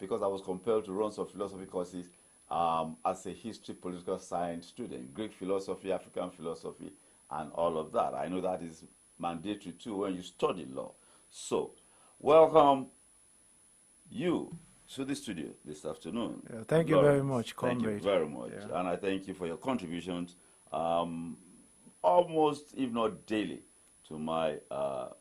because I was compelled to run some philosophy courses as a history, political science student, Greek philosophy, African philosophy, and all of that. I know that is mandatory too when you study law. So, welcome you to the studio this afternoon. Yeah, thank you very much, comrade. Thank you very much. Yeah. And I thank you for your contributions, almost, if not daily, to my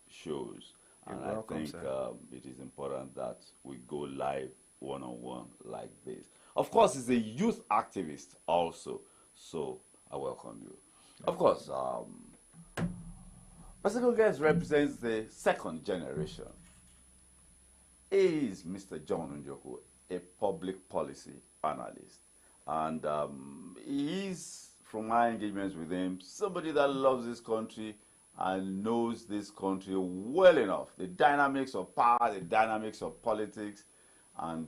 shows. You're And welcome, I think sir. it is important that we go live one-on-one like this. Of course, he's a youth activist also, so I welcome you. Of course, my second guest represents the second generation. He is Mr. John Njoku, a public policy analyst. And he is, from my engagements with him, somebody that loves this country and knows this country well enough. The dynamics of power, the dynamics of politics, and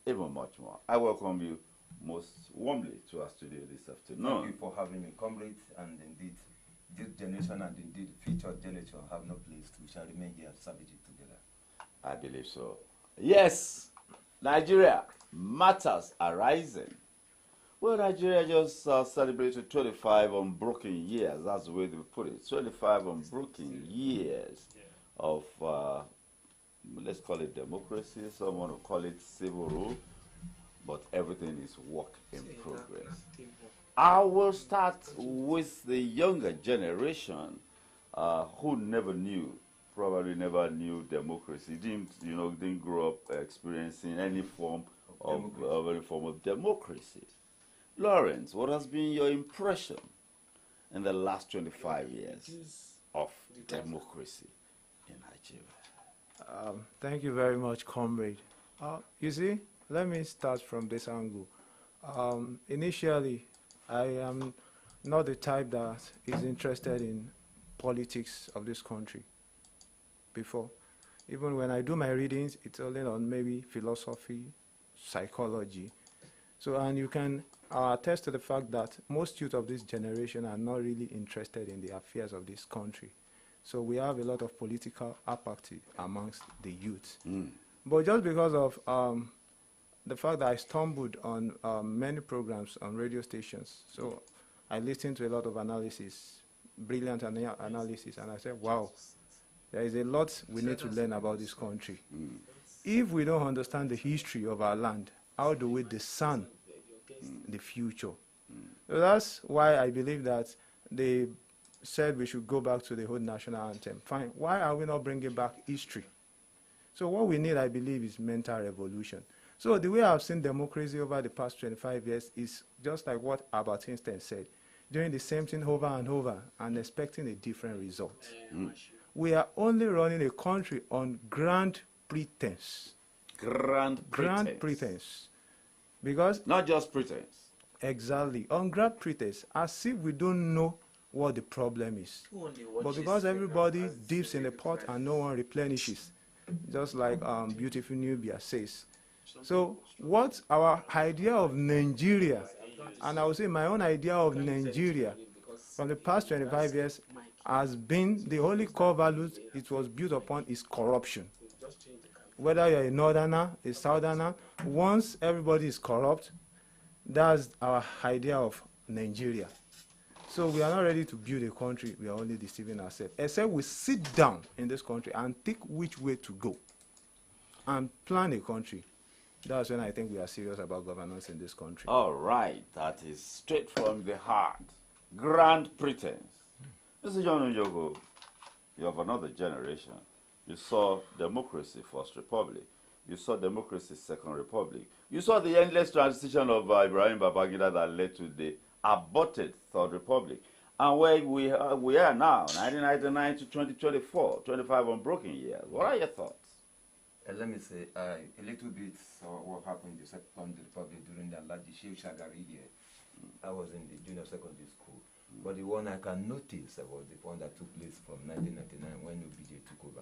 even much more. I welcome you most warmly to our studio this afternoon. Thank you for having me, comrades, and indeed, this generation and indeed future generation have no place. We shall remain here and salvage it together. I believe so. Yes, Nigeria, matters are rising. Well, Nigeria just celebrated 25 unbroken years. That's the way they put it. 25 unbroken years of, let's call it democracy. Some want to call it civil rule. But everything is work in progress. I will start with the younger generation who never knew, probably never knew democracy. Didn't grow up experiencing any form of democracy. Lawrence, what has been your impression in the last 25 years of democracy in Nigeria? Thank you very much, comrade. You see, let me start from this angle. Initially, I am not the type that is interested in politics of this country before. Even when I do my readings, it's only on maybe philosophy, psychology. So, and you can attest to the fact that most youth of this generation are not really interested in the affairs of this country. So we have a lot of political apathy amongst the youth. But just because of the fact that I stumbled on many programs on radio stations, so I listened to a lot of analysis, brilliant analysis, and I said, wow, there is a lot we need to learn about this country. If we don't understand the history of our land, how do we discern the future? So that's why I believe that they said we should go back to the whole national anthem. Fine, why are we not bringing back history? So what we need, I believe, is mental revolution. So the way I've seen democracy over the past 25 years is just like what Albert Einstein said, doing the same thing over and over and expecting a different result. We are only running a country on grand pretense. Grand pretense. Because not just pretense. Exactly. On grand pretense, as if we don't know what the problem is. But because everybody dips in the pot and no one replenishes, just like beautiful Nubia says. So what's our idea of Nigeria, and I would say my own idea of Nigeria from the past 25 years has been the only core values it was built upon is corruption. Whether you're a northerner, a southerner, once everybody is corrupt, that's our idea of Nigeria. So we are not ready to build a country, we are only deceiving ourselves. Except we sit down in this country and think which way to go and plan a country. That's when I think we are serious about governance in this country. All right, that is straight from the heart. Grand pretense. Mr. John Njoku, you're of another generation. You saw democracy, First Republic. You saw democracy, Second Republic. You saw the endless transition of Ibrahim Babangida that led to the aborted Third Republic. And where we are now, 1999 to 2024, 25 unbroken years. What are your thoughts? Let me say a little bit what happened in the Second Republic during the Alhaji Sheikh Shagari year. I was in the junior secondary school. But the one I can notice was the one that took place from 1999 when UBJ took over.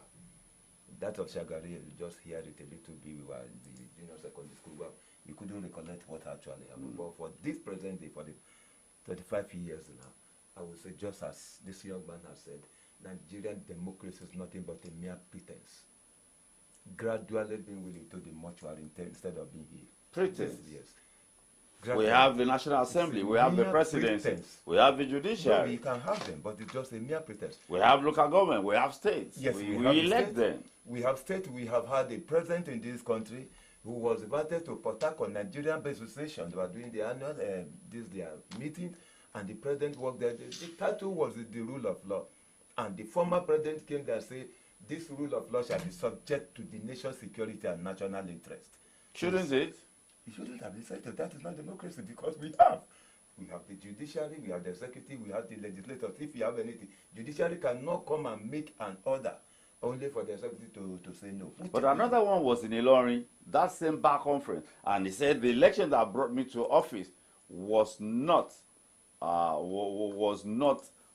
That of Shagari, you just hear it a little bit. We were in the junior secondary school. Well, we couldn't recollect what actually happened. But for this present day, for the 35 years now, I would say, just as this young man has said, Nigerian democracy is nothing but a mere pretense. gradually being willing to the mortuary instead of being here. Pretense. Yes. We Gradually. have the National Assembly, we have the mere presidency, pretense. we have the No, we judiciary, can have them, but it's just a mere pretense. we have local government, we have states. Yes, we have elect state. them. We have state. We have had a president in this country who was invited to Port Harcourt Nigerian Based Association. They were doing the annual their meeting, and the president was there. The title was the rule of law, and the former president came there and said, "This rule of law shall be subject to the nation's security and national interest." Shouldn't it? It shouldn't have been said that. That is not democracy, because we have the judiciary, we have the executive, we have the legislators. If you have anything, judiciary cannot come and make an order only for the executive to say no. But another one was in Ilorin, that same bar conference, and he said the election that brought me to office was not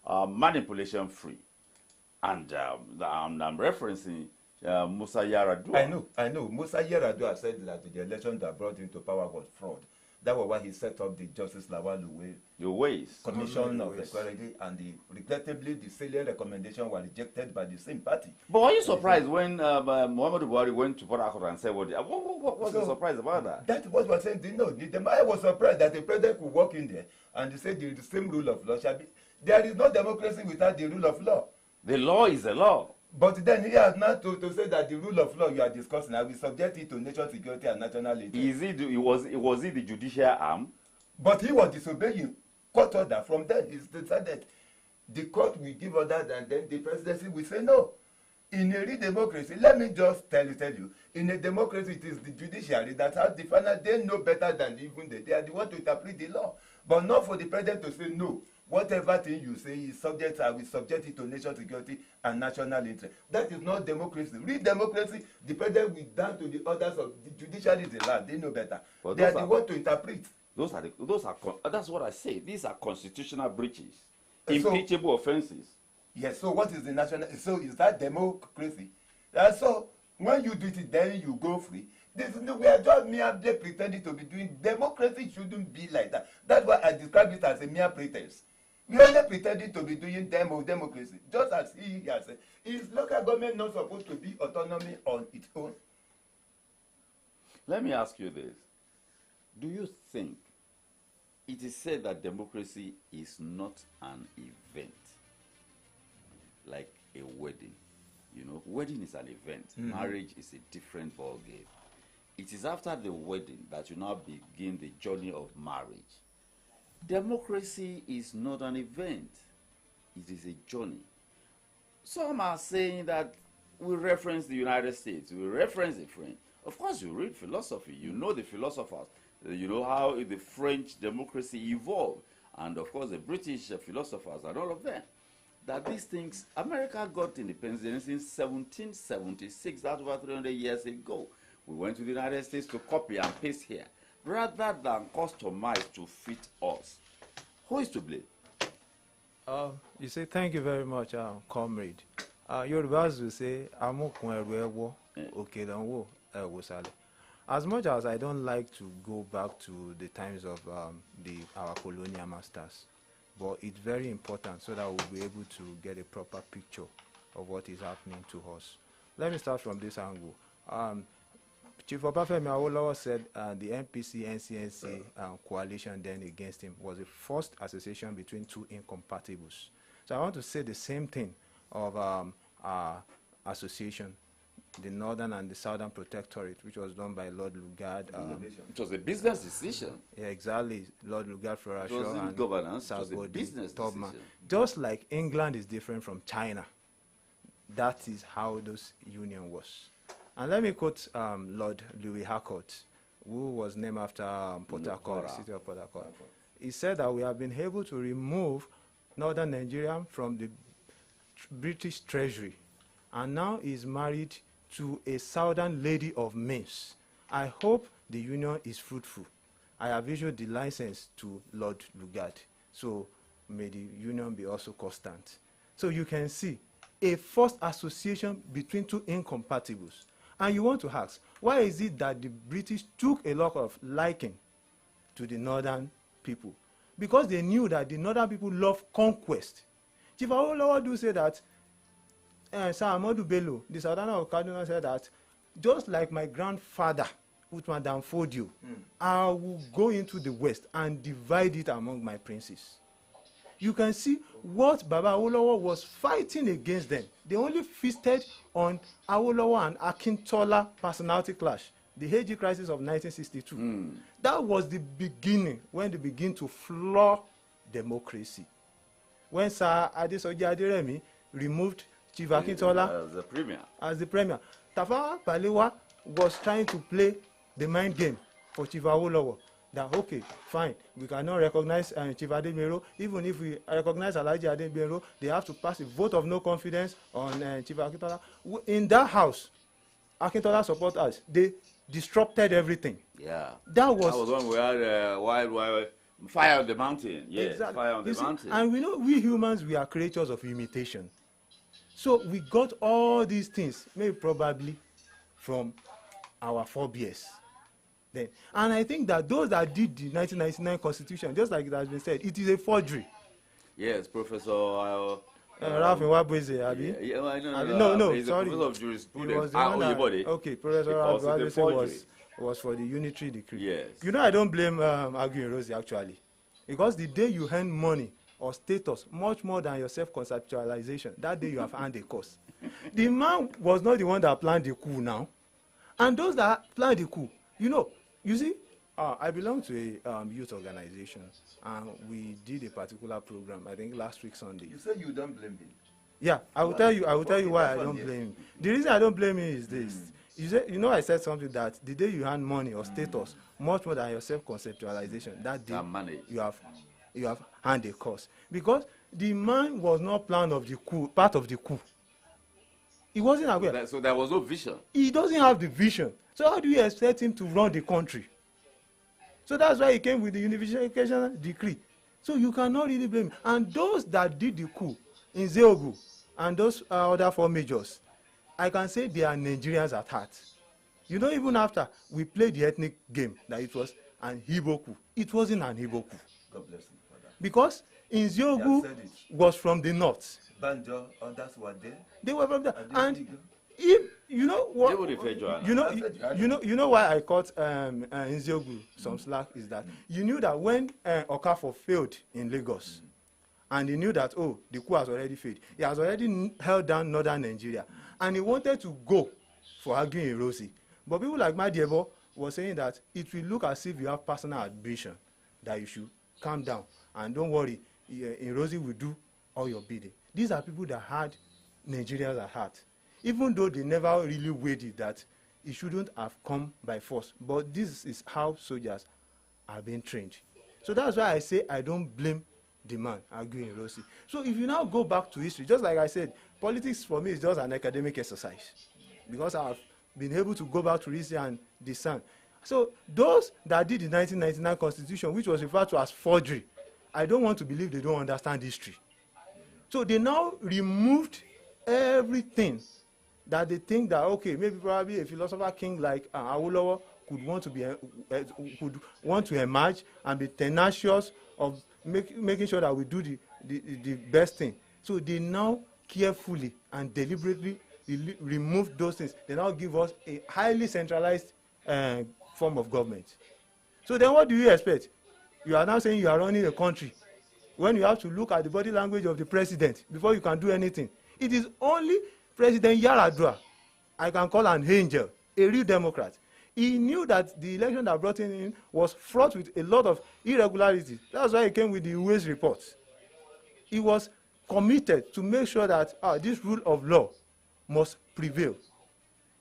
manipulation free, and I'm referencing Musa Yar'Adua. I know. Musa Yar'Adua said that the election that brought him to power was fraud. That was why he set up the Justice Lawal Commission of Equality, and regrettably, the salient recommendations were rejected by the same party. But were you surprised when Muhammadu Buhari went to Port Harcourt and said, what was the surprise about that? That was what I'm saying. No, I was surprised that the president could walk in there and say the same rule of law shall be. There is no democracy without the rule of law. The law is the law. But then he has not to say that the rule of law you are discussing, I will subject it to national security and national interest. Was it the judicial arm? But he was disobeying court order. From then, he decided the court will give order, and then the presidency will say no. In a real democracy, let me just tell you, in a democracy, it is the judiciary that has the final. They know better than even they are the one to interpret the law. But not for the president to say no. Whatever thing you say is subject, I will subject it to national security and national interest. That is not democracy. Real democracy, the president will down to the orders of the judiciary, the land. They know better. But they are the one to interpret. That's what I say. These are constitutional breaches, impeachable offenses. Yes. So what is the national? So is that democracy? So when you do it, then you go free. We are just merely pretending to be doing. Democracy shouldn't be like that. That's why I describe it as a mere pretense. We are only pretending to be doing democracy, just as he has said. Is local government not supposed to be autonomy on its own? Let me ask you this. Do you think it is said that democracy is not an event, like a wedding? You know, wedding is an event. Mm-hmm. Marriage is a different ball game. It is after the wedding that you now begin the journey of marriage. Democracy is not an event. It is a journey. Some are saying that we reference the United States, we reference the French. Of course, you read philosophy. You know the philosophers. You know how the French democracy evolved. And, of course, the British philosophers and all of them. That these things, America got independence in 1776. That's over 300 years ago. We went to the United States to copy and paste here, rather than customize to fit us. Who is to blame? You say, thank you very much, comrade. Yorubas will say, as much as I don't like to go back to the times of our colonial masters, but it's very important so that we'll be able to get a proper picture of what is happening to us. Let me start from this angle. Chief Obafemi Awolowo said the NPC-NCNC coalition then against him was the first association between two incompatibles. So I want to say the same thing of our association, the Northern and the Southern Protectorate, which was done by Lord Lugard. It was a business decision. Yeah, exactly. Lord Lugard, Ferrashaw, and governance. It was a business Tubman. decision. Just like England is different from China, that is how this union was. And let me quote Lord Louis Harcourt, who was named after Port Harcourt, the city of Port Harcourt. He said that we have been able to remove Northern Nigeria from the British Treasury, and now he's married to a Southern lady of means. I hope the union is fruitful. I have issued the license to Lord Lugard, so may the union be also constant. So you can see a forced association between two incompatibles. And you want to ask, why is it that the British took a lot of liking to the Northern people? Because they knew that the Northern people love conquest. Chief Awolowo do say that, Sir Ahmadu Bello, the Southerner of Kaduna, said that just like my grandfather, Uthman Dan Fodio, I will go into the West and divide it among my princes. You can see what Baba Awolowo was fighting against them. They only feasted on Awolowo and Akintola personality clash, the Heiji crisis of 1962. That was the beginning, when they begin to floor democracy. When Sir Adesoji Aderemi removed Chief Akintola as the premier, Tafawa Balewa was trying to play the mind game for Chief Awolowo. That okay, fine, we cannot recognize Chief Adebiro. Even if we recognize Alhaji Adebiro, they have to pass a vote of no confidence on Chief Akintola. In that house, Akintola supporters, they disrupted everything. Yeah. That was when we had wild fire on the mountain. Yes, exactly. fire on the mountain. And we know we humans, we are creatures of imitation. So we got all these things, maybe probably from our forebears. Then, and I think that those that did the 1999 Constitution, just like it has been said, it is a forgery. Yes, Professor Ralph Nwabweze, Abi? Yeah, No, he's sorry. a professor of jurisprudence. It was the one that, okay, Professor Ralph Nwabweze was for the unitary decree. Yes. You know, I don't blame Aguiyi Rosie, actually. Because the day you earn money or status much more than your self-conceptualization, that day you have earned a course. The man was not the one that planned the coup now. And those that planned the coup, you see, I belong to a youth organization, and we did a particular program, I think last week Sunday. You said you don't blame him. Yeah, I will tell you why I don't blame him. The reason I don't blame him is this. I said something that the day you earn money or status, much more than your self-conceptualization, that day you have earned a course. Because the man was not part of the coup. He wasn't aware. So there was no vision. He doesn't have the vision. So how do you expect him to run the country? So that's why he came with the unification decree. So you cannot really blame him. And those that did the coup in Zeogu and those other four majors, I can say they are Nigerians at heart. Even after we played the ethnic game, that it was an Igbo coup. It wasn't an Igbo coup. God bless him for that. Because in Zeogu was from the north. Banjo, others were there. They were from there. And if you know what, you know why I caught Nziogu some slack is that you knew that when Okafor failed in Lagos, and he knew that the coup has already failed, he has already held down northern Nigeria, and he wanted to go for Aguiyi Rosie. But people like Madiebo were saying that it will look as if you have personal ambition, that you should calm down and don't worry, Rosie will do all your bidding. These are people that had Nigerians at heart. Even though they never really weighed it that it shouldn't have come by force. But this is how soldiers are being trained. So that's why I say I don't blame the man, Aguiyi Rosie. So if you now go back to history, just like I said, politics for me is just an academic exercise. Because I've been able to go back to history and discern. So those that did the 1999 Constitution, which was referred to as forgery, I don't want to believe they don't understand history. So they now removed everything that they think that maybe probably a philosopher king like Awolowo could want to emerge and be tenacious of making sure that we do the best thing. So they now carefully and deliberately remove those things. They now give us a highly centralized form of government. So then what do you expect? You are now saying you are running a country when you have to look at the body language of the president before you can do anything. It is only President Yar'Adua I can call an angel, a real Democrat. He knew that the election that brought him in was fraught with a lot of irregularities. That's why he came with the Uwais report. He was committed to make sure that this rule of law must prevail.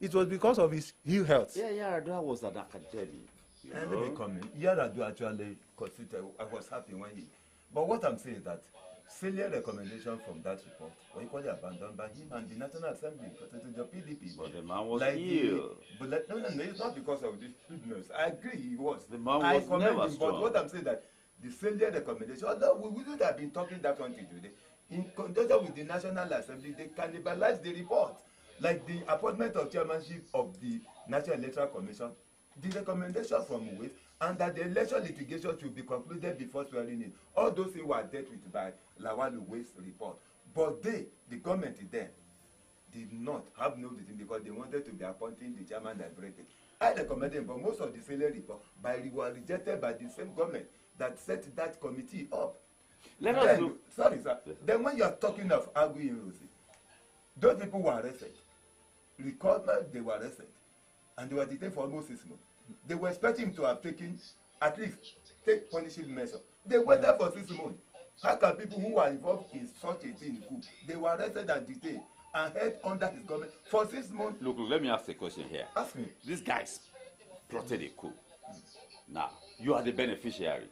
It was because of his ill health. Yeah, Yar'Adua was an academic. And let me comment. Yar'Adua actually considered, I was happy when he... But what I'm saying is that salient recommendation from that report were equally abandoned by him and the National Assembly, constituting the PDP. But the man was ill. No, it's not because of this illness. I agree, he was. The man was never him, strong. but what I'm saying is that the salient recommendation, although we wouldn't have been talking that until today, in conjunction with the National Assembly, they cannibalized the report. Like the appointment of chairmanship of the National Electoral Commission, the recommendation from Uwais, and that the election litigation should be concluded before swearing in. All those things were dealt with by Lawal Uwais' report. But the government then, did not have no decision because they wanted to be appointing the chairman and everything. I recommend them, but most of the salary report were rejected by the same government that set that committee up. Let us look. Sorry, sir. Then when you are talking of Agui Rosie, those people were arrested. Recall they were arrested. And they were detained for almost 6 months. They were expecting him to have taken, at least, take punishing measure. They waited for 6 months. How can people who are involved in such a thing, they were arrested and detained and held under his government for 6 months? Look, let me ask a question here. Ask me. These guys plotted a coup. Now, you are the beneficiary.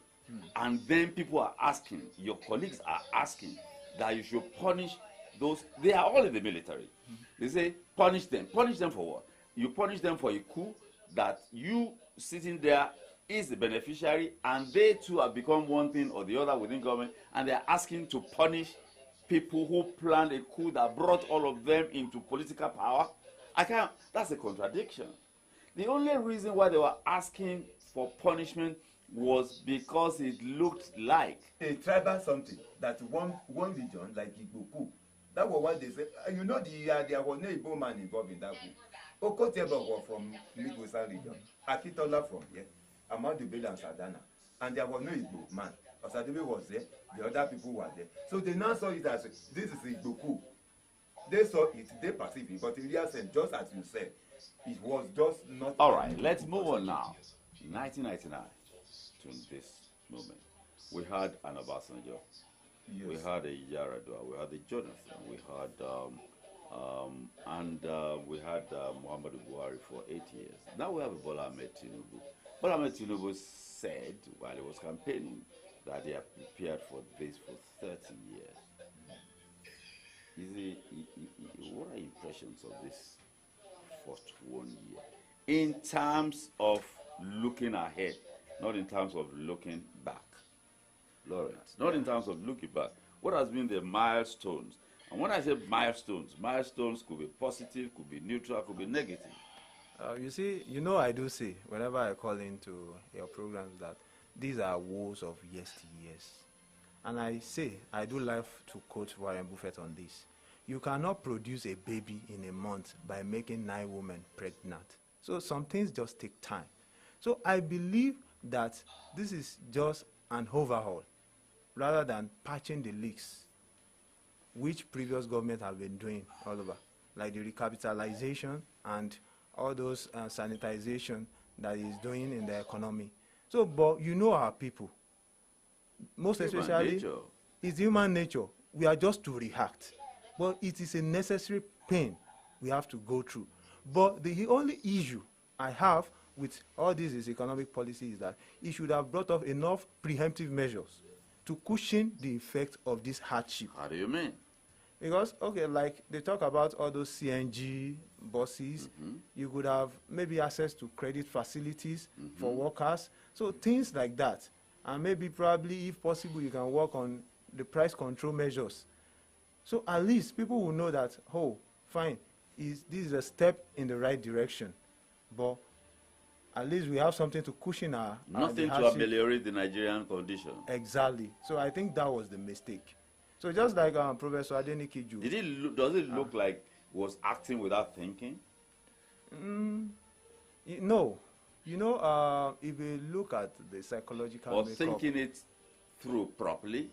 And then people are asking, your colleagues are asking that you should punish those. They are all in the military. They say, punish them. Punish them for what? You punish them for a coup that you sitting there is the beneficiary, and they too have become one thing or the other within government, and they are asking to punish people who planned a coup that brought all of them into political power. That's a contradiction. The only reason why they were asking for punishment was because it looked like a tribal something that one region like Igbo coup. That was what they said. You know, there was no Igbo man involved in that coup. Okotebo was from Migosan region, Akitola from here, Amadu Bello and Sadana, and there was no Igbo man. Osadebe was there, the other people were there. So they now saw it as this is Igbo coup. They saw it, they perceived it, but in real sense, just as you said, it was just not. All right, let's move on now. 1999 to this moment, we had an Obasanjo, yes. We had a Yaradua, we had a Jonathan, we had we had Muhammadu Buhari for 8 years. Now we have Bola Ahmed Tinubu. Bola Ahmed Tinubu said while he was campaigning that they have prepared for this for 30 years. What are your impressions of this first 1 year in terms of looking ahead, not in terms of looking back? Lawrence, not in terms of looking back. What has been the milestones? And when I say milestones could be positive, could be neutral, could be negative. You see, I do say, whenever I call into your programs, that these are woes of yesteryears. And I say, I do like to quote Warren Buffett on this. You cannot produce a baby in a month by making 9 women pregnant. So some things just take time. So I believe that this is just an overhaul rather than patching the leaks, which previous government have been doing all over, like the recapitalization and all those sanitization that is doing in the economy. So, but our people, most especially, it's human nature. We are just to react. But it is a necessary pain we have to go through. But the only issue I have with all this economic policy is that it should have brought up enough preemptive measures to cushion the effect of this hardship. How do you mean? Because, okay, like they talk about all those CNG buses, you could have maybe access to credit facilities for workers. So things like that. And maybe probably, if possible, you can work on the price control measures. So at least people will know that, oh, fine, this is a step in the right direction. But at least we have something to cushion our nothing to ameliorate the Nigerian condition. Exactly. So I think that was the mistake. So just like Professor Adeniki does it look like was acting without thinking? No. If you look at the psychological or thinking it through properly,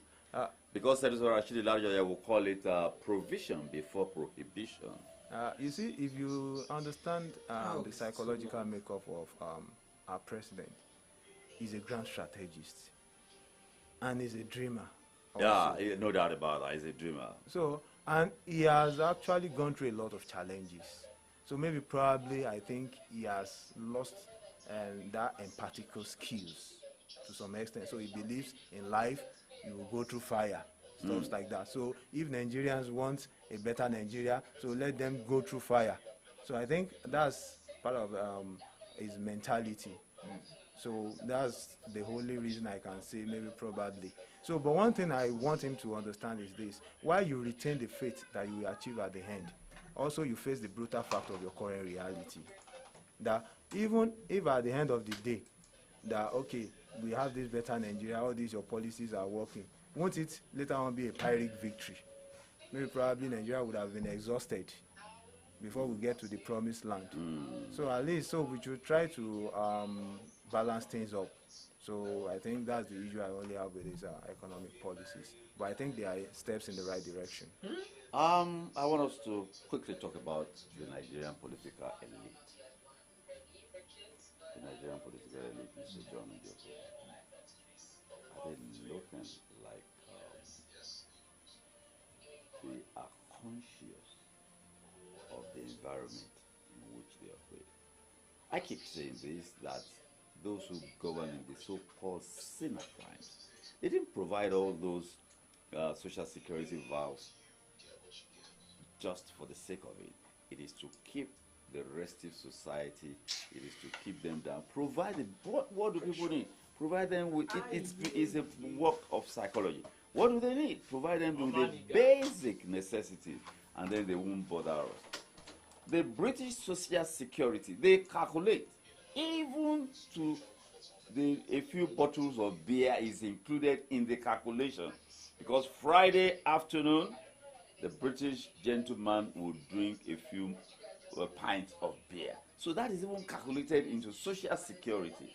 because Senator Rashidi Lajoya will call it provision before prohibition. You see, if you understand the psychological makeup of our president, he's a grand strategist and he's a dreamer. Also. Yeah, no doubt about that. He's a dreamer. So, and he has actually gone through a lot of challenges. So maybe probably I think he has lost that empathical skills to some extent. So he believes in life, you will go through fire, stuff like that. So if Nigerians want a better Nigeria, so let them go through fire. So I think that's part of his mentality. So that's the only reason I can say maybe probably. So, but one thing I want him to understand is this. While you retain the faith that you will achieve at the end, also you face the brutal fact of your current reality. That even if at the end of the day, that, okay, we have this better Nigeria, all these your policies are working, won't it later on be a Pyrrhic victory? Maybe probably Nigeria would have been exhausted before we get to the promised land. So at least, so we should try to balance things up. So I think that's the issue I only have with these economic policies. But I think they are steps in the right direction. I want us to quickly talk about the Nigerian political elite. The Nigerian political elite, Mr. John Njoko. Are they looking like they are conscious of the environment in which they operate? I keep saying this, that those who govern in the so-called sinner crimes, they didn't provide all those social security vows just for the sake of it. It is to keep the restive society, it is to keep them down. Provide them, what do people need? Provide them with, it's a work of psychology. What do they need? Provide them with the basic necessities, and then they won't bother us. The British Social Security, they calculate, even to a few bottles of beer is included in the calculation. Because Friday afternoon, the British gentleman will drink a few pints of beer. So that is even calculated into Social Security.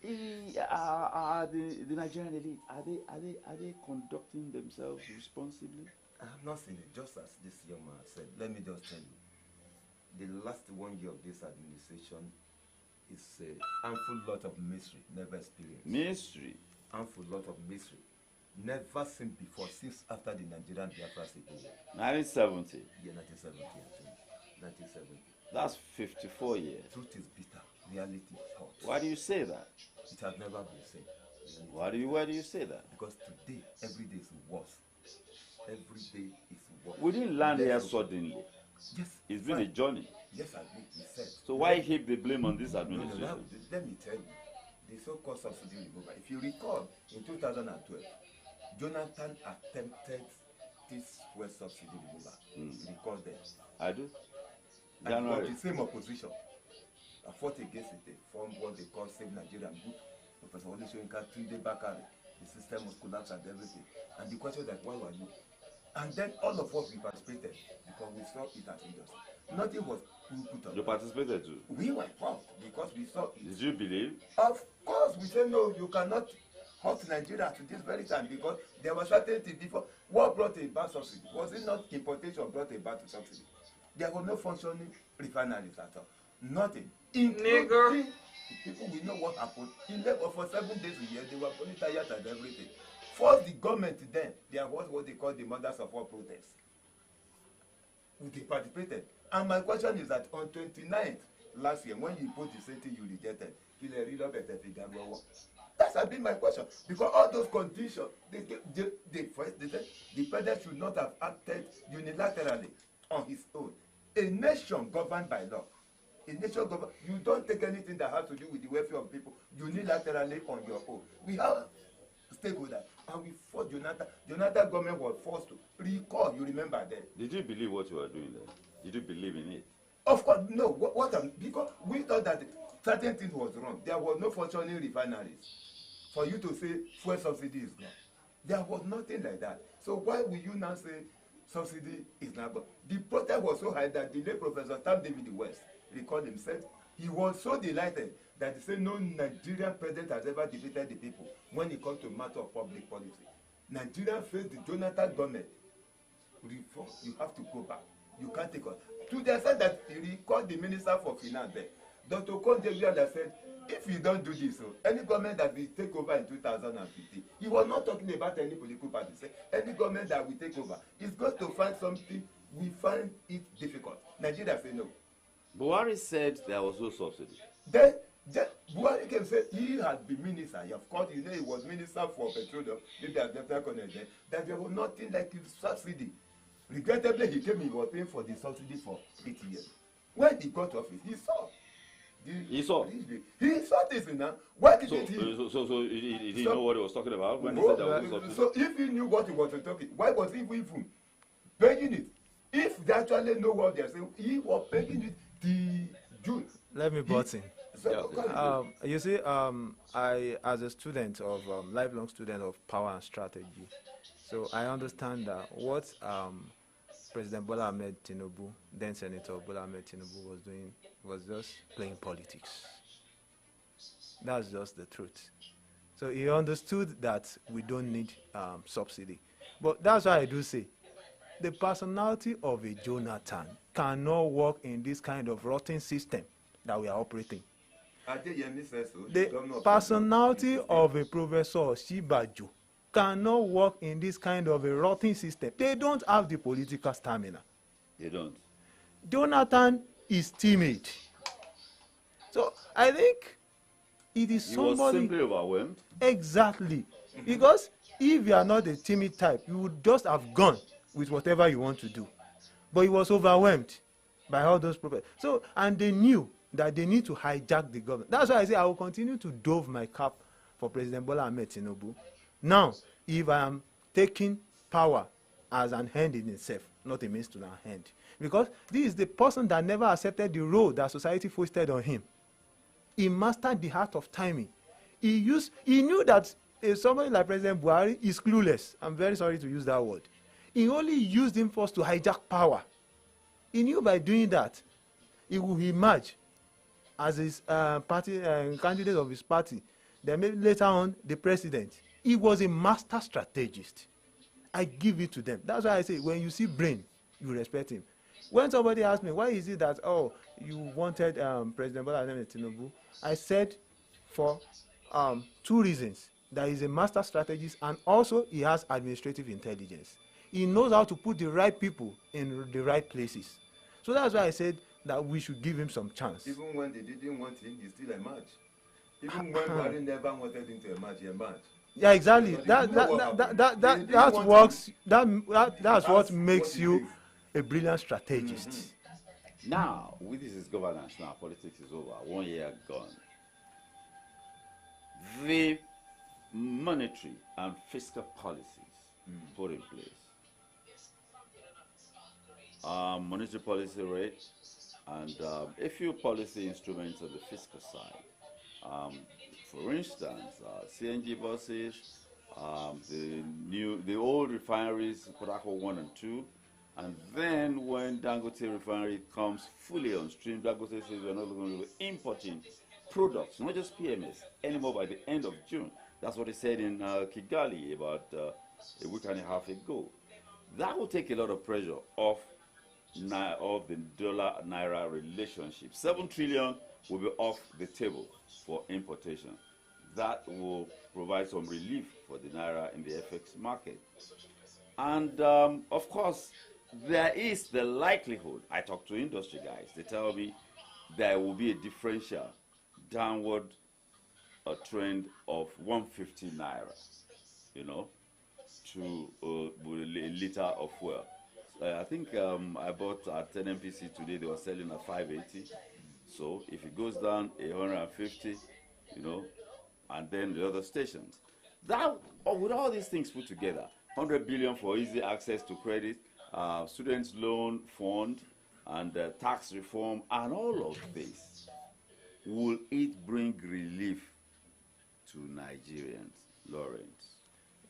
The Nigerian elite, are they conducting themselves responsibly? I have not seen it, just as this young man said. Let me just tell you, the last 1 year of this administration is a handful lot of mystery, never experienced. Mystery? Handful lot of mystery, never seen before since after the Nigerian Biafra Civil War. 1970? Yeah, 1970, I think. 1970. That's 54 years. Truth is bitter, reality hot. Why do you say that? It has never been seen. Why do you say that? Because today, every day is worse. Every day is worse. We didn't land here suddenly. Yes. It's been a journey. Yes, I agree. He said. So why heap the blame on this administration? No, let me tell you, the so-called subsidy removal. If you recall, in 2012, Jonathan attempted this fuel subsidy removal. You recall that? I do. And got the same opposition. I fought against it. They formed what they call Save Nigerian Group. Professor Olusoyinka, 3-day Bakari. The system was collapsed and everything. And the question was like, why were you? And then all of us, we participated because we saw it as injustice. Nothing was put on. You participated too? We were involved because we saw it. Did you believe? Of course, we say no, you cannot hurt Nigeria to this very time because there was certain things before. What brought about subsidy? Was it not importation brought about the subsidy? There was no functioning refineries at all. Nothing. Including people, we know what happened. In labor for 7 days a year, they were fully tired and everything. First, the government then, there was what they call the mothers of all protests. They participated. And my question is that on 29th last year, when you put the same thing you rejected, that's has been my question. Because all those conditions, they said the president should not have acted unilaterally on his own. A nation governed by law. A nation governed, you don't take anything that has to do with the welfare of people unilaterally on your own. We have stakeholders, and we fought Jonathan. Jonathan government was forced to recall. You remember that? Did you believe what you were doing there? Did you believe in it? Of course, no. Because we thought that certain things was wrong. There was no functioning refineries. For you to say fuel subsidy is gone, there was nothing like that. So why will you now say subsidy is not gone? The protest was so high that the late Professor Tam David West recalled him, said he was so delighted that he said no Nigerian president has ever defeated the people when it comes to matter of public policy. Nigeria faced the Jonathan government reform. You have to go back. You can't take on. To the extent that he recalled the Minister for Finance there, Dr. Konde said, if you don't do this, so any government that will take over in 2015, he was not talking about any political party. Say, any government that will take over is going to find something, we find it difficult. Nigeria say no. Buhari said there was no subsidy. Then Buhari came say he had been minister. Of course, you know he was minister for petroleum, maybe as Lieutenant Colonel then, that there was nothing like his subsidy. Regrettably, he came, he was paying for the subsidy for 8 years. When he got office, he saw. He saw this now. Why didn't he? So he didn't know what he was talking about when he said there was no subsidy? So if he knew what he was talking, why was he even paying it? If they actually know what they are saying, he was paying it the June. Let me butt in. So, you see, I, as a student of lifelong student of power and strategy, so I understand that what President Bola Ahmed Tinubu, then Senator Bola Ahmed Tinubu, was doing was just playing politics. That's just the truth. So he understood that we don't need subsidy. But that's why I do say the personality of a Jonathan cannot work in this kind of rotten system that we are operating. AJISOPE says so. The personality of a Professor Shibaju cannot work in this kind of a rotten system. They don't have the political stamina. They don't. Jonathan is timid. So I think it is He was somebody simply overwhelmed. exactly because if you are not a timid type, you would just have gone with whatever you want to do. But he was overwhelmed by all those prophets. So and they knew that they need to hijack the government. That's why I say I will continue to dove my cap for President Bola Ahmed Tinubu. Now, if I am taking power as an end in itself, not a means to an end, because this is the person that never accepted the role that society foisted on him. He mastered the art of timing. He knew that somebody like President Buhari is clueless. I'm very sorry to use that word. He only used him first to hijack power. He knew by doing that, he will emerge as his party candidate of his party. Then maybe later on, the president. He was a master strategist. I give it to them. That's why I say, when you see brain, you respect him. When somebody asked me, why is it that, oh, you wanted President Bola Ahmed Tinubu, I said for 2 reasons. That he's a master strategist, and also he has administrative intelligence. He knows how to put the right people in the right places. So that's why I said that we should give him some chance. Even when they didn't want him, he still emerged. Even when Buhari never wanted him to emerge, he emerged. Yeah, exactly. That's what makes you a brilliant strategist. Now, with this is governance, now politics is over. 1 year gone. The monetary and fiscal policies put in place. Monetary policy rate and a few policy instruments on the fiscal side. For instance, CNG buses, the old refineries, Potako 1 and 2, and then when Dangote refinery comes fully on stream, Dangote says we're not going to be importing products, not just PMS, anymore by the end of June. That's what he said in Kigali about a week and a half ago. That will take a lot of pressure off the dollar-naira relationship. 7 trillion will be off the table for importation. That will provide some relief for the naira in the FX market. And of course, there is the likelihood, I talk to industry guys, they tell me there will be a differential downward trend of 150 naira, to a liter of fuel. I think I bought at NNPC today, they were selling at 580. So if it goes down 150, and then the other stations. That, with all these things put together, 100 billion for easy access to credit, students loan fund, and tax reform, and all of this, will it bring relief to Nigerians, Lawrence?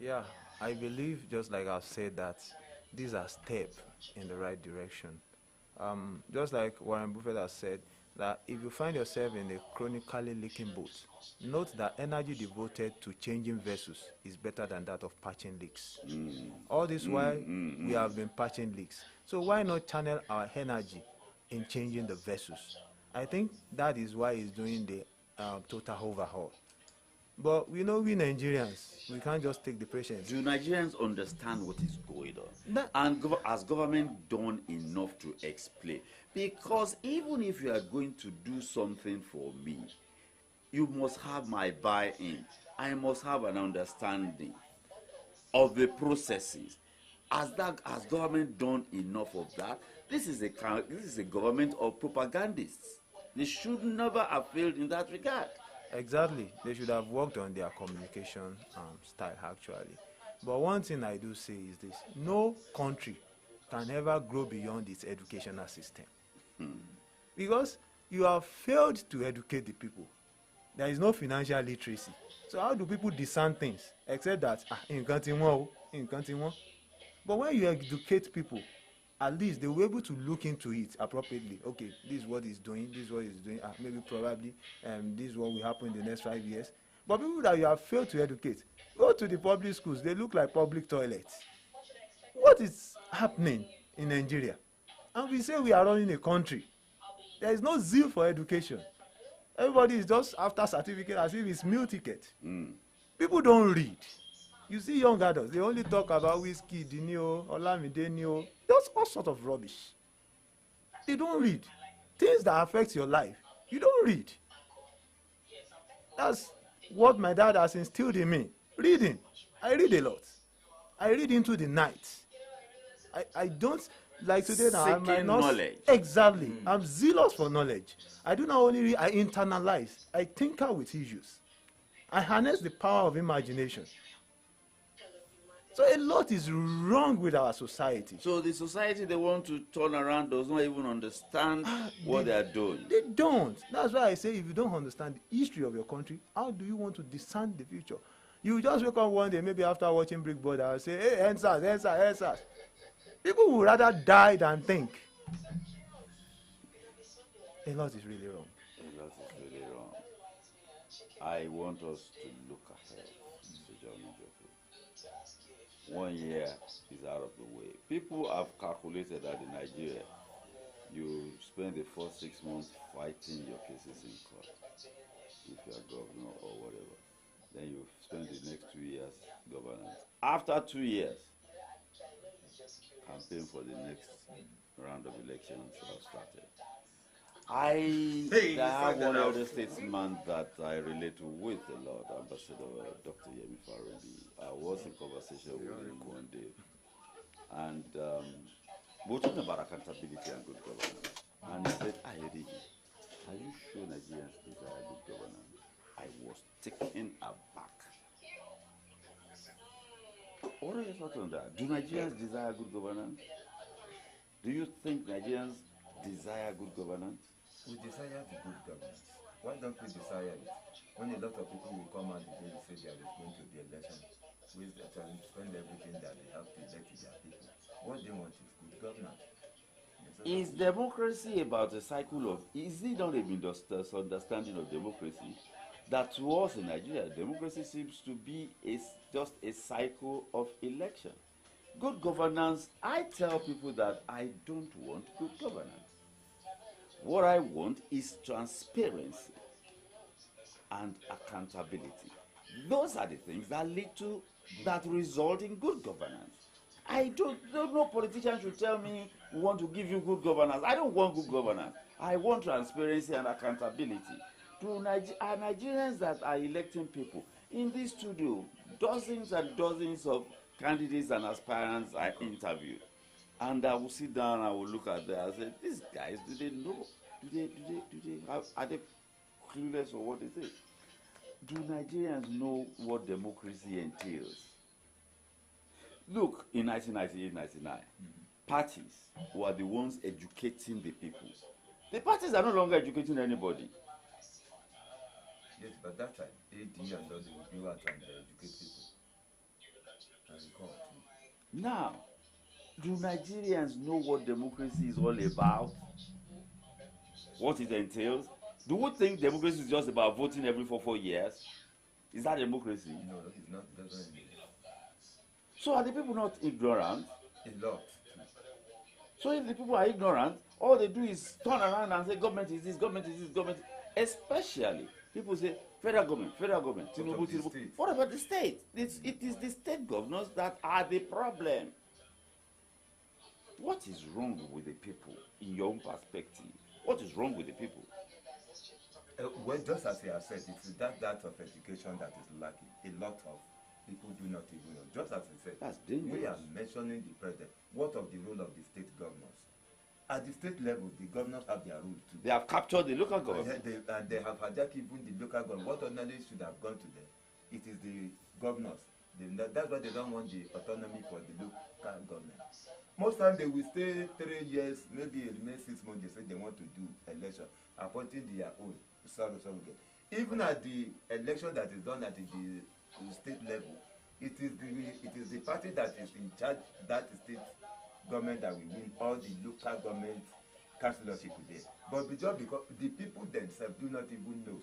Yeah, I believe, just like I've said, that these are steps in the right direction. Just like Warren Buffett has said, that if you find yourself in a chronically leaking boat, note that energy devoted to changing vessels is better than that of patching leaks. All this while, we have been patching leaks. So why not channel our energy in changing the vessels? I think that is why he's doing the total overhaul. But we know we Nigerians, we can't just take the patience. Do Nigerians understand what is going on? And has government done enough to explain? Because even if you are going to do something for me, you must have my buy-in. I must have an understanding of the processes. Has government done enough of that? This is a government of propagandists. They should never have failed in that regard. Exactly. They should have worked on their communication style, actually. But one thing I do say is this. No country can ever grow beyond its educational system. Because you have failed to educate the people. There is no financial literacy. So how do people discern things? Except that, nǹkan ti wọ́n o, nǹkan ti wọ́n. But when you educate people, at least they were able to look into it appropriately. Okay, this is what he's doing, this is what he's doing, maybe probably this is what will happen in the next 5 years. But people that you have failed to educate, go to the public schools, they look like public toilets. What is happening in Nigeria? And we say we are running a country. There is no zeal for education. Everybody is just after certificate as if it's meal ticket. People don't read. You see young adults, they only talk about whiskey, Dinio, Olamide Nio, just all sort of rubbish. They don't read. Things that affect your life, you don't read. That's what my dad has instilled in me. Reading. I read a lot. I read into the night. I don't, like today now, I might not. Knowledge. Exactly. I'm zealous for knowledge. I do not only read, I internalize. I tinker with issues. I harness the power of imagination. So a lot is wrong with our society. So the society they want to turn around does not even understand what they are doing. They don't. That's why I say if you don't understand the history of your country, how do you want to discern the future? You just wake up one day, maybe after watching Brick Brother, and say, hey, answers. People would rather die than think. A lot is really wrong. A lot is really wrong. I want us to look ahead, Mr. John Njoku. 1 year is out of the way. People have calculated that in Nigeria, you spend the first 6 months fighting your cases in court, if you are governor or whatever. Then you spend the next 2 years governance. After 2 years, campaign for the next round of elections have started. I have one other statesman that I relate with a lot, Ambassador Dr. Yemi Farebi. I was in conversation with him one day, and we were talking about accountability and good governance. And he said, AYODEJI, are you sure Nigerians desire good governance? I was taken aback. What are your thoughts on that? Do Nigerians desire good governance? Do you think Nigerians desire good governance? We desire the good governance. Why don't we desire it? When a lot of people will come out today and say they are going to the election, we spend everything that they have to elect to their people. What they want is good governance. Is democracy about a cycle of, is it not a misunderstanding of democracy? That to us in Nigeria, democracy seems to be just a cycle of election. Good governance, I tell people that I don't want good governance. What I want is transparency and accountability. Those are the things that lead to, that result in good governance. I don't know politician should tell me we want to give you good governance. I don't want good governance. I want transparency and accountability. To Nigerians that are electing people, in this studio, dozens and dozens of candidates and aspirants I interviewed. And I will sit down and I will look at them and say, these guys, do they know? Are they clueless or what is it? Do Nigerians know what democracy entails? Look, in 1998-99, parties were the ones educating the people. The parties are no longer educating anybody. Yes, but that time, AD and all they would go out and educate people. And now, do Nigerians know what democracy is all about? What it entails? Do we think democracy is just about voting every 4 years? Is that democracy? no, it's not. It doesn't mean So are the people not ignorant? a lot. So if the people are ignorant, all they do is turn around and say government is this, government is this, government. Especially people say federal government, Tinubu. What about the state? It is the state governors that are the problem. What is wrong with the people in your own perspective? What is wrong with the people? Well, just as you have said, it's that of education that is lacking. A lot of people do not even know. Just as you said, That's dangerous. we are mentioning the president. What of the role of the state governors? At the state level, the governors have their role too. They have captured the local government. And they have hijacked even the local government. What ordinarily should have gone to them? It is the governors. That's why they don't want the autonomy for the local government. Most times they will stay 3 years, maybe it remains 6 months. They say they want to do election, appointing their own. Even at the election that is done at the state level, it is the party that is in charge that state government that will win all the local government councillorship there. But just because the people themselves do not even know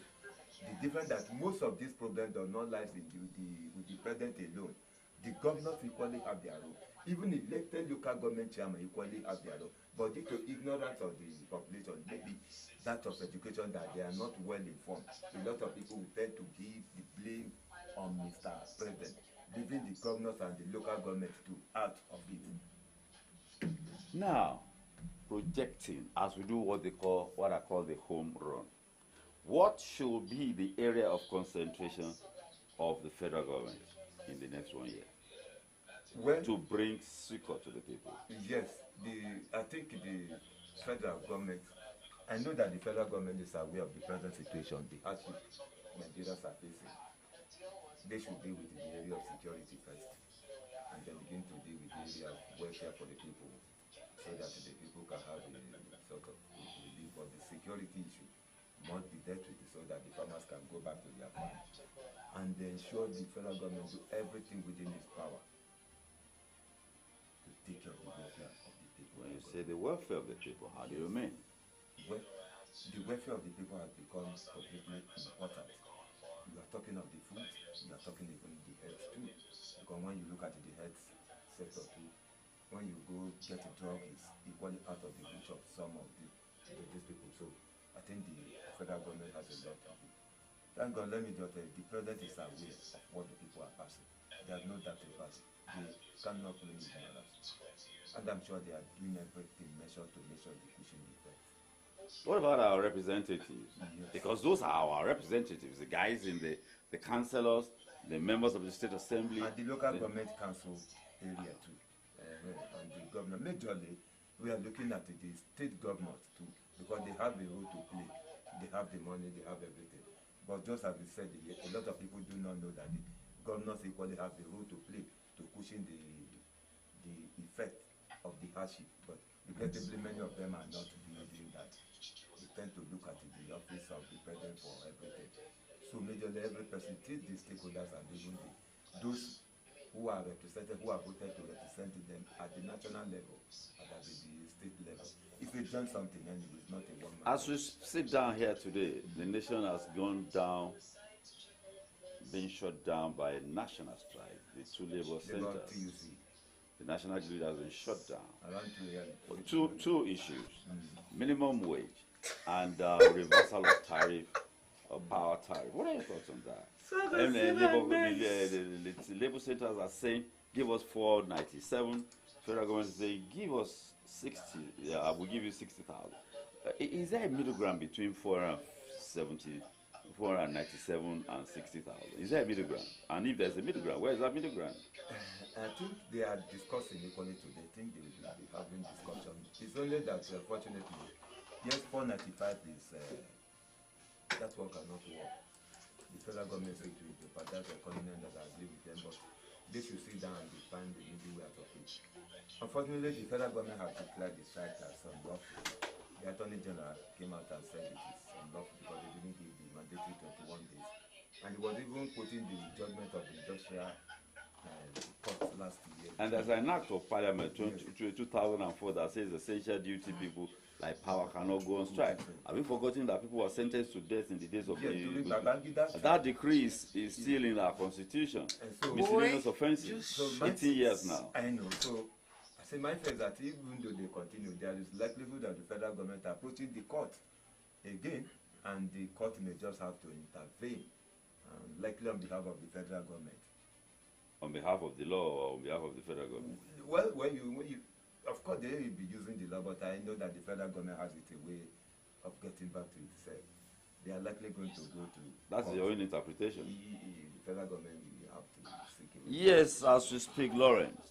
the difference that most of these problems do not lie with the president alone. The governors equally have their role. Even elected local government chairman equally have their role. But due to ignorance of the population, maybe that of education, that they are not well informed, a lot of people will tend to give the blame on Mr. President, leaving the governors and the local government to out of it. Now, projecting as we do what I call the home run. What should be the area of concentration of the federal government in the next 1 year? When, to bring succor to the people. Yes, I think the federal government, I know that the federal government is aware of the present situation, the hardship Nigerians are facing. They should deal with the area of security first, and then begin to deal with the area of welfare for the people, so that the people can have a sort of relief. But the security issue must be dealt with so that the farmers can go back to their farm, and ensure the federal government do everything within its power to take care of the welfare of the people. When you say the welfare of the people, how do you mean? Well, the welfare of the people has become completely important. You are talking of the food, you are talking even the health too. Because when you look at the health sector too, when you go get a drug, it's equally out of the reach of some of these people. So I think the federal government has a lot to do. Thank God, let me just tell you, the president is aware of what the people are passing. There's no doubt about it. They cannot play with ignorance. And I'm sure they are doing everything measured to measure the pushing effect. What about our representatives? Yes. Because those are our representatives, the guys in the councillors, the members of the state assembly. And the local government council area too. And the governor. Majorly, we are looking at the state governors too, because they have a role to play. They have the money, they have everything. But just as we said, a lot of people do not know that the governors equally have the role to play to cushion the effect of the hardship. But regrettably, many of them are not doing that. They tend to look at the office of the president for everything. So majorly, every person treats the stakeholders and even those who are represented, who are voted to represent them at the national level and at the state level. If we done something, then it is not a one-man. As we sit down here today, the nation has gone down, been shut down by a national strike. The two labor centers. The national grid has been shut down. Around Two issues: minimum wage and reversal of tariff, or power tariff. What are your thoughts on that? And the labor centers are saying, give us 497. Federal government is saying, give us 60. Yeah, I will give you 60,000. Is there a middle ground between 497 and 60,000? Is there a middle ground? And if there's a middle ground, where is that middle ground? I think they are discussing equally today. I think they will be having discussion. It's only that, fortunately, yes, 495 is, that one cannot work. The federal government said to it, but that's a continent that I agree with them, but they should sit down and find the middle way out of it. Unfortunately, the federal government has declared the strike as unlawful. The Attorney General came out and said it is unlawful because they didn't give the mandatory 21 days. And he was even quoting the judgment of the industrial court last year. And there's an act of parliament 2004 that says essential duty people like power cannot go on strike. Have you forgotten that people were sentenced to death in the days of that decree is still in our constitution. So, miscellaneous offenses, 18 years now. I know. So I say my friend that even though they continue, there is likelihood that the federal government are approaching the court again, and the court may just have to intervene, likely on behalf of the federal government. On behalf of the law or on behalf of the federal government? Well, when you of course, they will be using the law, but I know that the federal government has it a way of getting back to itself. They are likely going to go to. That's court. Your own interpretation. The federal government will have to seek it. Yes, as we speak, Lawrence,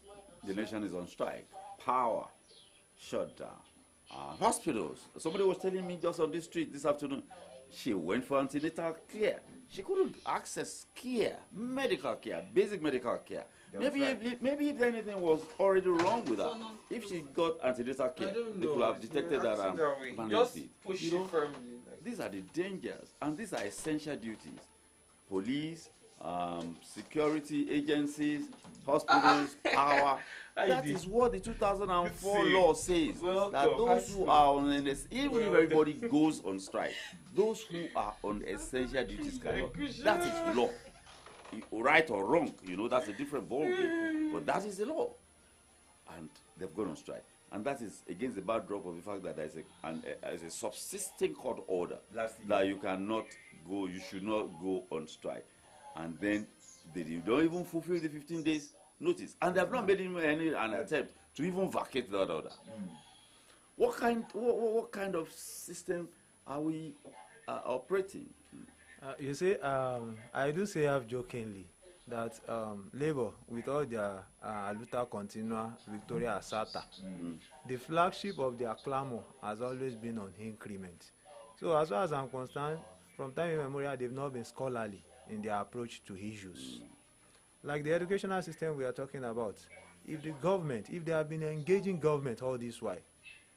the nation is on strike. Power shut down. Hospitals. Somebody was telling me just on this street this afternoon, she went for antenatal care. She couldn't access care, medical care, basic medical care. Maybe if anything was already wrong with her, if she got antenatal care, they could have detected that just push it firmly. These are the dangers, and these are essential duties. Police, security agencies, hospitals, power. That is what the 2004 law says. That those who are on even if everybody goes on strike, those who are on essential duties cannot. That is the law. Right or wrong, that's a different ballgame. But that is the law. And they've gone on strike. And that is against the backdrop of the fact that there's a subsisting court order that you should not go on strike. And then you don't even fulfill the 15 days notice. And they have not made an attempt to even vacate that order. What kind of system are we operating? You see, I do say half jokingly that Labour, with all their luta continua, Victoria Asata, the flagship of their clamor has always been on increment. So as far as I'm concerned, from time immemorial, they've not been scholarly in their approach to issues. Like the educational system we are talking about, if they have been engaging government all this while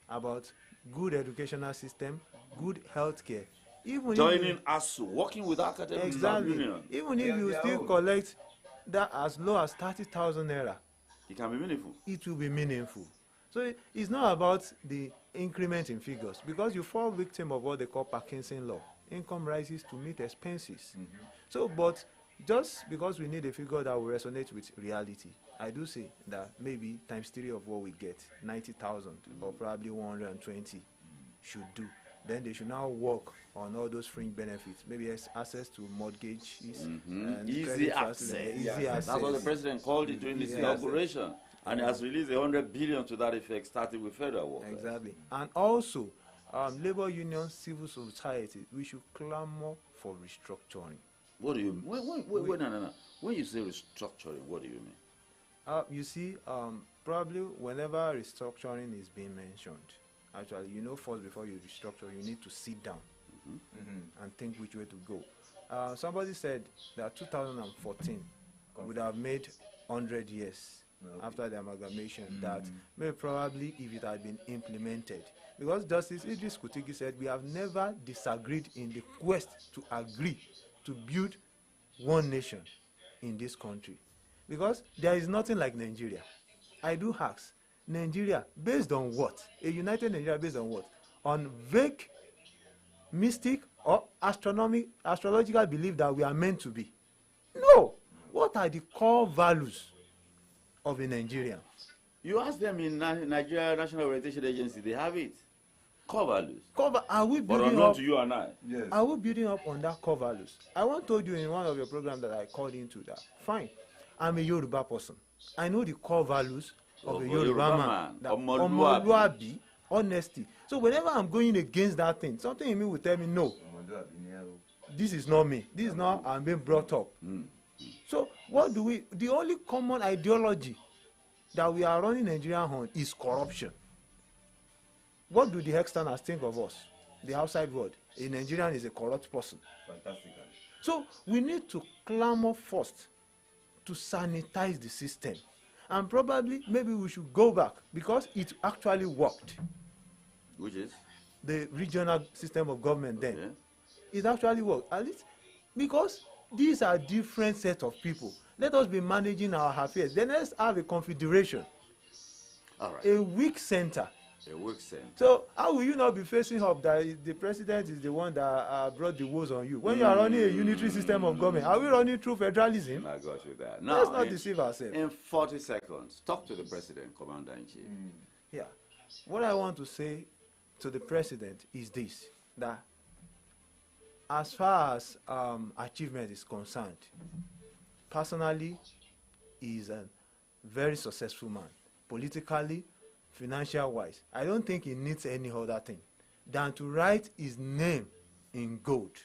about good educational system, good healthcare, even joining ASU, working with academics, exactly, even if you still collect that as low as 30,000 naira, it can be meaningful. It will be meaningful. So it's not about the increment in figures, because you fall victim of what they call Parkinson law. Income rises to meet expenses. So, but just because we need a figure that will resonate with reality, I do say that maybe times 3 of what we get, 90,000 or probably 120 should do. Then they should now work on all those fringe benefits, maybe access to mortgages, and easy access. That's what the president called it during his inauguration, and he has released 100 billion to that effect, starting with federal workers. Exactly, and also labor unions, civil society, we should clamor for restructuring. What do you mean? Wait, no. When you say restructuring, what do you mean? You see, probably whenever restructuring is being mentioned, actually, first before you restructure, you need to sit down and think which way to go. Somebody said that 2014 would have made 100 years after the amalgamation, that maybe probably if it had been implemented. Because Justice Idris Kutigi said, we have never disagreed in the quest to agree to build one nation in this country. Because there is nothing like Nigeria. I do ask, Nigeria, based on what? A united Nigeria based on what? On vague, mystic, or astrological belief that we are meant to be? No. What are the core values of a Nigerian? You ask them in Nigeria National Orientation Agency, they have it. Core values. Are we building but unknown to you and I. Yes. Are we building up on that core values? I once told you in one of your programs that I called into that. Fine. I'm a Yoruba person. I know the core values of a Yoruba man. Omoluabi, honesty. So whenever I'm going against that thing, something in me will tell me, no, this is not me. This is not how I'm being brought up. So what do we, the only common ideology that we are running Nigeria on is corruption. What do the externals think of us? The outside world. A Nigerian is a corrupt person. Fantastic. So we need to clamor first to sanitize the system. And probably, maybe we should go back, because it actually worked. Which is? The regional system of government then. It actually worked. At least, because these are different sets of people. Let us be managing our affairs. Then let's have a confederation. All right. A weak center. A weak center. So how will you not be facing up that the president is the one that brought the woes on you? When you are running a unitary system of government, are we running through federalism? I got you there. Now, let's not deceive ourselves. In 40 seconds, talk to the president, Commander-in-Chief. Yeah. What I want to say to the president is this, that as far as achievement is concerned, personally, he is a very successful man. Politically, financial-wise, I don't think he needs any other thing than to write his name in gold.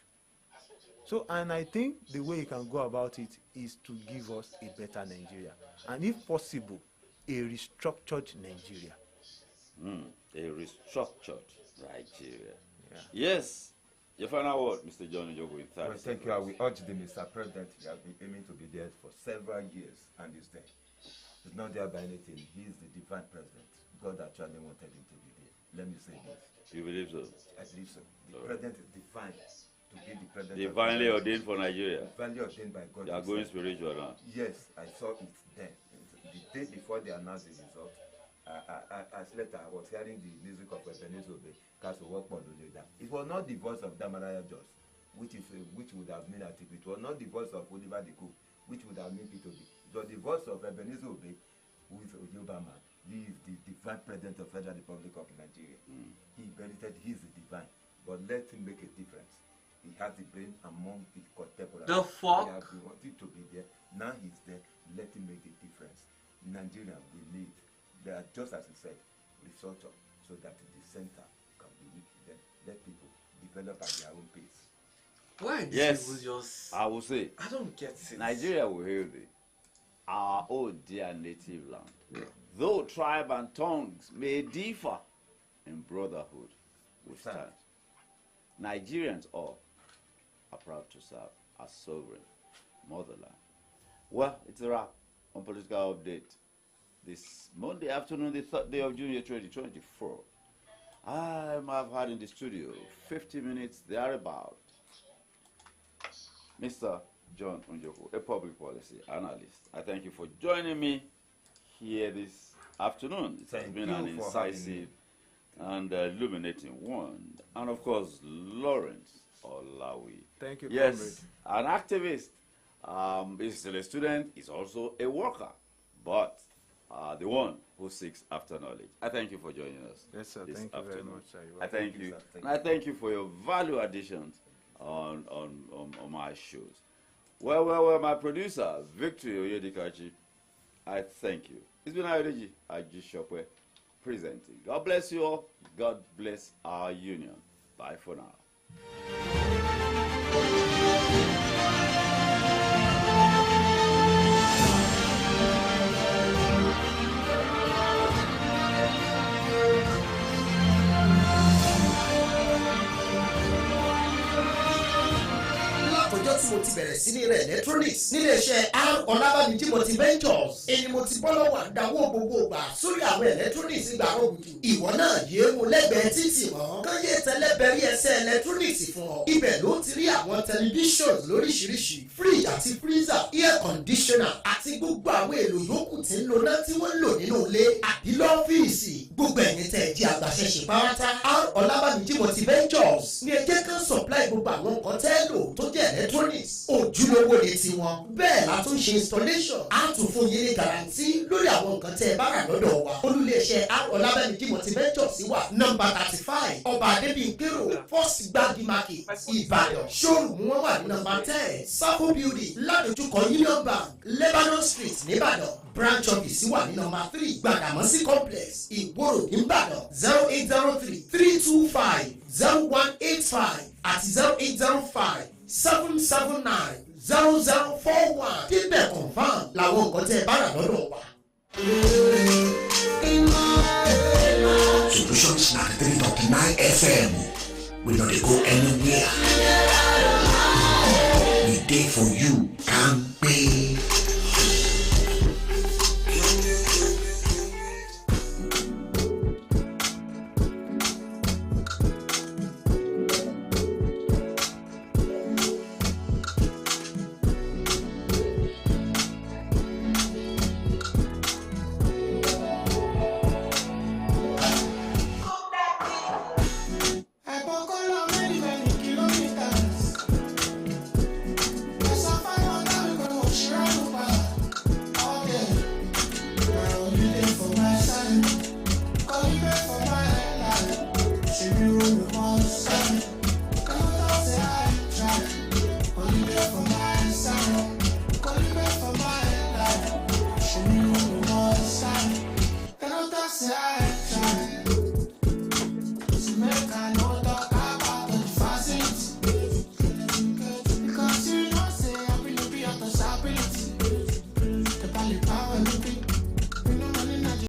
So, and I think the way he can go about it is to give us a better Nigeria. And if possible, a restructured Nigeria. A restructured Nigeria. Yeah. Yes. Your final word, Mr. John Njoku, in 30 Well, thank you. I will urge the Mr. President. He has been aiming to be there for several years, and is there. He's not there by anything. He is the divine president. God actually wanted him to be there. Let me say this. You believe so? I believe so. The president is divine. to be the president. Divinely ordained for Nigeria. Divinely ordained by God. You are going spiritual now. Yes, I saw it then. The day before they announced the result, as later I was hearing the music of AJISOPE, it was not the voice of Damaraya Jos, which would have been Atiku. It was not the voice of Oliver Diku, which would have been P2B. It was the voice of AJISOPE, who is Obama. He is the divine president of Federal Republic of Nigeria. He benefits, he is the divine. But let him make a difference. He has the brain among the contemporaries. The fuck? He wanted to be there. Now he's there. Let him make a difference. Nigeria, we need, just as he said, researcher, so that the center can be weak. Then let people develop at their own pace. Why these Yes, people just... I will say, I don't get it. Nigeria will hail thee, our own dear native land. Though tribe and tongues may differ, in brotherhood we stand. Nigerians all are proud to serve our sovereign motherland. Well, it's a wrap on Political Update this Monday afternoon, the 3rd day of June 2024. I've had in the studio 50 minutes thereabout Mr. John Unjoku, a public policy analyst. I thank you for joining me here this afternoon. It has been an incisive and illuminating one. And of course, Lawrence Olawi. Thank you, Yes, an activist. He's still a student. He's also a worker. But the one who seeks after knowledge. I thank you for joining us. Yes, sir. This Thank you very afternoon. much, sir. I thank you. Thank And I thank you for your value additions on my shows. Well, my producer, Victory Oyedikachi, I thank you. It's been AYODEJI, AJISOPE, presenting. God bless you all. God bless our union. Bye for now. tí mo ti bẹ̀rẹ̀ sí ní rẹ̀ electronics níléeṣẹ́ ọlábàmíjì multi-ventures èyí mo ti bọ́ lọ́wọ́ àdáwọ́ gbogbo ìgbà sórí àwọn electronics ìgbà rògbòdù ìwọ náà yéé mu lẹ́gbẹ̀ẹ́ títì mọ́ káyé tẹ́lẹ̀bẹ̀rí ẹsẹ̀ electronics fún ọ ibẹ̀ ló ti rí àwọn tẹlifíṣọ̀n lóríṣiríṣi fridge àti freezer air conditioner àti gbogbo àwọn èlò yòókù tí ń lo náà tí wọ́n ń lò nínú ilé àbí lọ́fíìsì gbogbo ẹ̀yin tẹ̀ jí àgbàṣẹ́ṣe pátá ọlábàmíjì multi-ventures ní ẹjẹ́ kan supply gbogbo àwọn nǹkan tẹ́ lò tó jẹ́ electronics ojúlówó ni tiwọn bẹ́ẹ̀ la tún ṣe installation á tún fún yín ní guarantee lórí àwọn nǹkan tẹ́ ẹ bá rà lọ́dọ̀ wa olùléeṣẹ́ ọlábàmíjì multi-ventures wà nọ́mbà 35 ọba adébíyìnkérò first gbági market ìbàdàn showroom wọn wà ní nọ́mbà 10 sapo building ládojúkọ union bank lebanon street nìbàdàn branch office wà ní nọ́mbà 3 gbàdámọ́sí complex ìwòrò nìbàdàn 0803-325-0185 àti 0805-779-0041 débẹ̀ confam làwọn nǹkan tẹ́ ẹ bá rà lọ́dọ̀ wa. Solutions 93.9 FM. We don't go anywhere. We there for you. Can't pay.